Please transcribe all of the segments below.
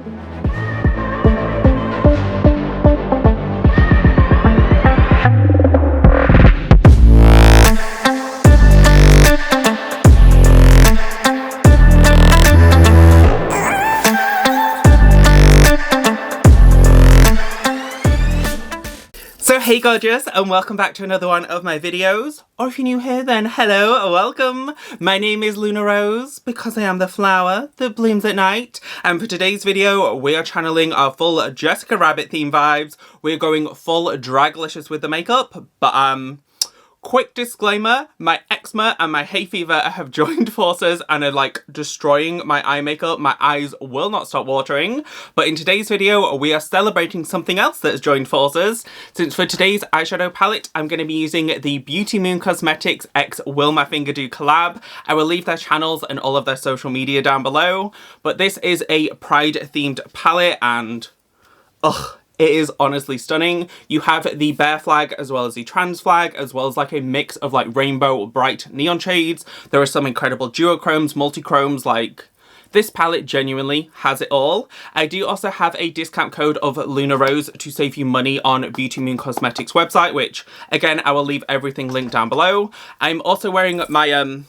So hey gorgeous, and welcome back to another one of my videos. Or if you're new here, then hello, welcome. My name is LUNAROSE because I am the flower that blooms at night. And for today's video, we are channeling our full Jessica Rabbit theme vibes. We're going full draglicious with the makeup, but quick disclaimer, my eczema and my hay fever have joined forces and are like destroying my eye makeup. My eyes will not stop watering. But in today's video, we are celebrating something else that has joined forces. Since for today's eyeshadow palette, I'm going to be using the Beautymoon Cosmetics x Will My Finger Do collab. I will leave their channels and all of their social media down below. But this is a Pride themed palette and ugh, it is honestly stunning. You have the bear flag as well as the trans flag, as well as like a mix of like rainbow bright neon shades. There are some incredible duochromes, multi-chromes, like this palette genuinely has it all. I do also have a discount code of LUNAROSE to save you money on Beautymoon Cosmetics website, which again, I will leave everything linked down below. I'm also wearing my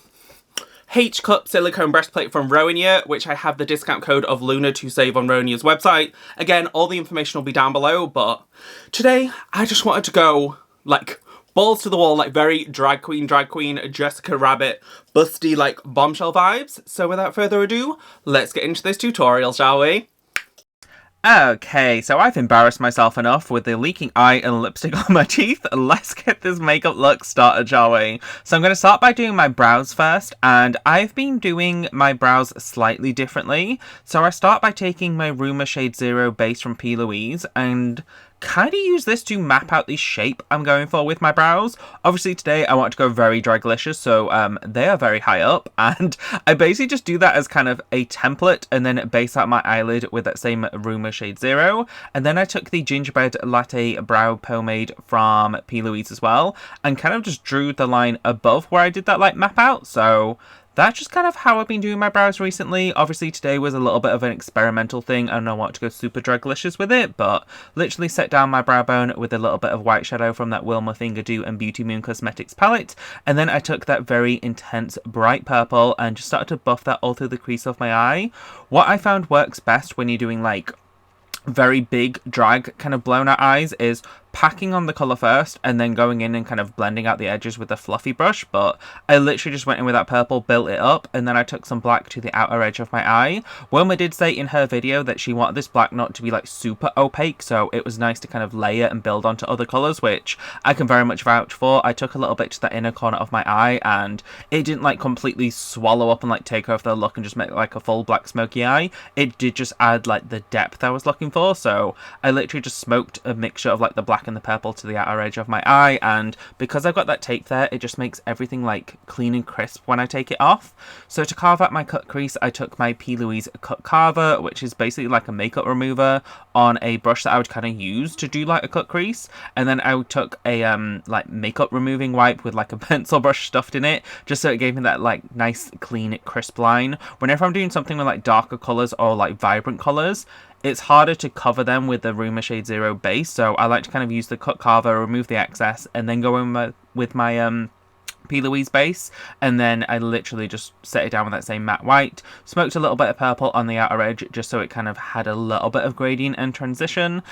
H-Cup silicone breastplate from Roanyer, which I have the discount code of Luna to save on Roanyer's website. Again, all the information will be down below, but today I just wanted to go like balls to the wall, like very drag queen, Jessica Rabbit, busty like bombshell vibes. So without further ado, let's get into this tutorial, shall we? Okay, so I've embarrassed myself enough with the leaking eye and lipstick on my teeth. Let's get this makeup look started, shall we? So I'm going to start by doing my brows first, and I've been doing my brows slightly differently. So I start by taking my Rumour Shade Zero base from PhiloSofie and kind of use this to map out the shape I'm going for with my brows. Obviously today I want to go very draglicious, so they are very high up, and I basically just do that as kind of a template and then base out my eyelid with that same Rumour Shade Zero. And then I took the Gingerbread Latte brow pomade from PhiloSofie as well and kind of just drew the line above where I did that like map out. So that's just kind of how I've been doing my brows recently. Obviously today was a little bit of an experimental thing and I want to go super draglicious with it, but literally set down my brow bone with a little bit of white shadow from that Will My Finger Do and Beautymoon Cosmetics palette, and then I took that very intense bright purple and just started to buff that all through the crease of my eye. What I found works best when you're doing like very big drag kind of blown out eyes is packing on the colour first and then going in and kind of blending out the edges with a fluffy brush, but I literally just went in with that purple, built it up, and then I took some black to the outer edge of my eye. Wilma did say in her video that she wanted this black not to be like super opaque, so it was nice to kind of layer and build onto other colours, which I can very much vouch for. I took a little bit to the inner corner of my eye and it didn't like completely swallow up and like take over the look and just make like a full black smoky eye. It did just add like the depth I was looking for, so I literally just smoked a mixture of like the black and the purple to the outer edge of my eye, and because I've got that tape there, it just makes everything like clean and crisp when I take it off. So to carve out my cut crease, I took my PhiloSofie cut carver, which is basically like a makeup remover on a brush that I would kind of use to do like a cut crease, and then I took a like makeup removing wipe with like a pencil brush stuffed in it, just so it gave me that like nice clean crisp line. Whenever I'm doing something with like darker colors or like vibrant colors, it's harder to cover them with the Rumour Shade Zero base, so I like to kind of use the cut carver, remove the excess, and then go in with my PhiloSofie base, and then I literally just set it down with that same matte white, smoked a little bit of purple on the outer edge just so it kind of had a little bit of gradient and transition.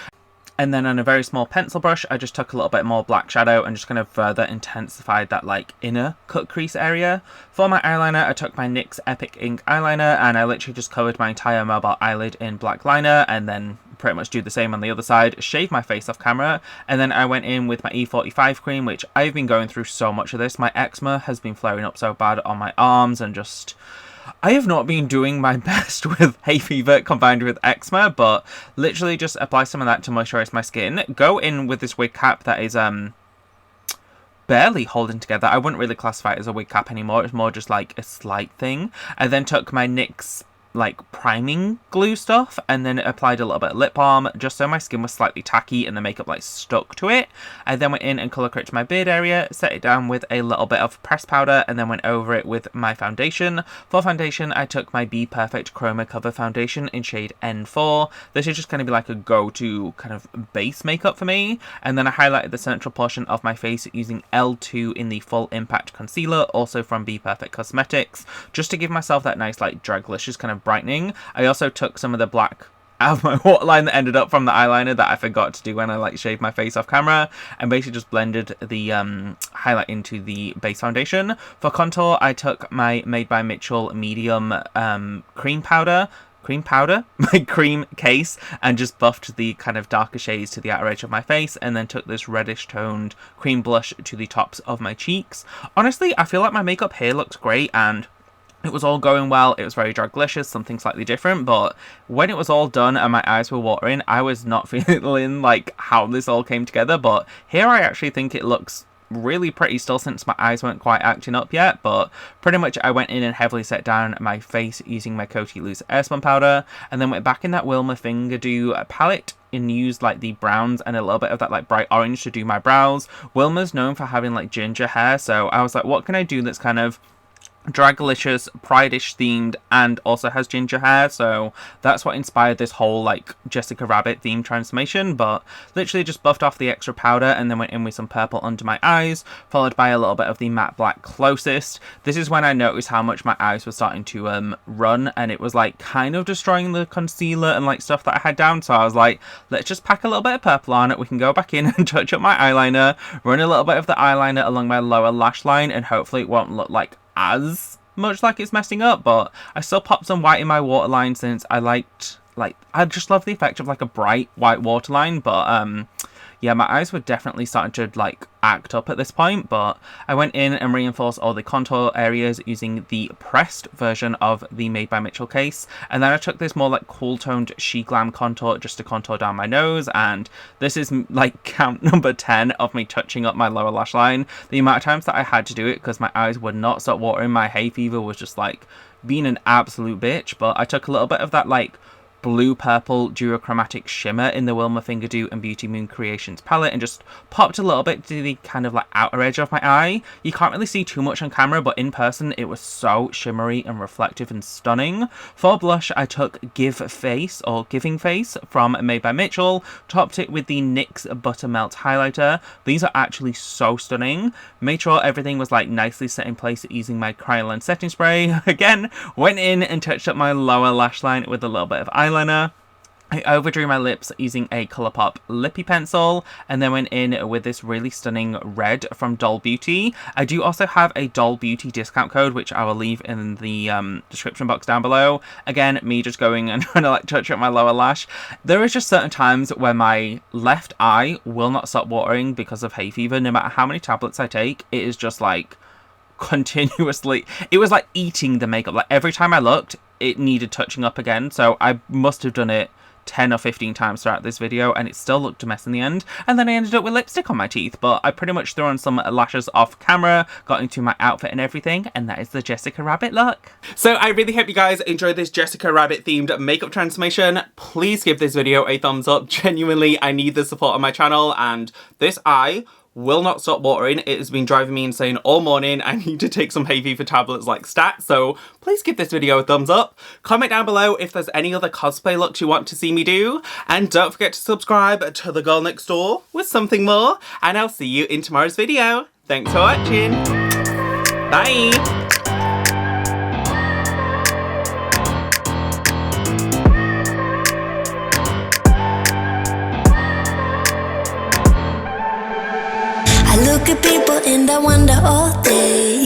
And then on a very small pencil brush, I just took a little bit more black shadow and just kind of further intensified that like inner cut crease area. For my eyeliner, I took my NYX Epic Ink eyeliner and I literally just covered my entire mobile eyelid in black liner, and then pretty much do the same on the other side, shave my face off camera, and then I went in with my E45 cream, which I've been going through so much of this. My eczema has been flaring up so bad on my arms, and just I have not been doing my best with hay fever combined with eczema, but literally just apply some of that to moisturize my skin. Go in with this wig cap that is barely holding together. I wouldn't really classify it as a wig cap anymore. It's more just like a slight thing. I then took my NYX like priming glue stuff, and then applied a little bit of lip balm just so my skin was slightly tacky and the makeup like stuck to it. I then went in and colour corrected my beard area, set it down with a little bit of pressed powder, and then went over it with my foundation. For foundation, I took my Be Perfect Chroma Cover foundation in shade N4. This is just going to be like a go-to kind of base makeup for me, and then I highlighted the central portion of my face using L2 in the Full Impact Concealer, also from Be Perfect Cosmetics, just to give myself that nice like Draglicious kind of brightening. I also took some of the black out of my waterline that ended up from the eyeliner that I forgot to do when I like shaved my face off camera, and basically just blended the highlight into the base foundation. For contour, I took my Made by Mitchell medium cream powder, my cream case, and just buffed the kind of darker shades to the outer edge of my face, and then took this reddish toned cream blush to the tops of my cheeks. Honestly, I feel like my makeup here looks great, and it was all going well. It was very Draglicious, something slightly different, but when it was all done and my eyes were watering, I was not feeling like how this all came together. But here I actually think it looks really pretty still, since my eyes weren't quite acting up yet. But pretty much I went in and heavily set down my face using my Coty Loose Airspun powder, and then went back in that Wilma Fingerdo palette and used like the browns and a little bit of that like bright orange to do my brows. Wilma's known for having like ginger hair, so I was like, what can I do that's kind of Draglicious, Pride-ish themed, and also has ginger hair? So that's what inspired this whole like Jessica Rabbit themed transformation. But literally just buffed off the extra powder and then went in with some purple under my eyes, followed by a little bit of the matte black closest. This is when I noticed how much my eyes were starting to run, and it was like kind of destroying the concealer and like stuff that I had down. So I was like, let's just pack a little bit of purple on it. We can go back in and touch up my eyeliner, run a little bit of the eyeliner along my lower lash line, and hopefully it won't look like as much like it's messing up. But I still popped some white in my waterline, since I I just love the effect of like a bright white waterline. But yeah, my eyes were definitely starting to like act up at this point, but I went in and reinforced all the contour areas using the pressed version of the Made by Mitchell case, and then I took this more like cool toned She Glam contour just to contour down my nose. And this is like count number 10 of me touching up my lower lash line. The amount of times that I had to do it because my eyes would not stop watering. My hay fever was just like being an absolute bitch. But I took a little bit of that like blue purple duochromatic shimmer in the Wilma Fingerdo and Beautymoon Creations palette, and just popped a little bit to the kind of like outer edge of my eye. You can't really see too much on camera, but in person it was so shimmery and reflective and stunning. For blush, I took Giving Face from Made by Mitchell, topped it with the NYX Buttermelt highlighter. These are actually so stunning. Made sure everything was like nicely set in place using my Kryolan setting spray. Again, went in and touched up my lower lash line with a little bit of eyeliner. I overdrew my lips using a Colourpop lippy pencil, and then went in with this really stunning red from Doll Beauty. I do also have a Doll Beauty discount code, which I will leave in the description box down below. Again, me just going and trying to like touch up my lower lash. There is just certain times where my left eye will not stop watering because of hay fever. No matter how many tablets I take, it is just like continuously, it was like eating the makeup. Like every time I looked, it needed touching up again. So I must have done it 10 or 15 times throughout this video, and it still looked a mess in the end. And then I ended up with lipstick on my teeth, but I pretty much threw on some lashes off camera, got into my outfit and everything, and that is the Jessica Rabbit look. So I really hope you guys enjoyed this Jessica Rabbit themed makeup transformation. Please give this video a thumbs up. Genuinely, I need the support on my channel, and this eye will not stop watering. It has been driving me insane all morning. I need to take some hay fever tablets like stat, so please give this video a thumbs up. Comment down below if there's any other cosplay looks you want to see me do, and don't forget to subscribe to the girl next door with something more, and I'll see you in tomorrow's video. Thanks for watching. Bye. I look at people and I wonder all day.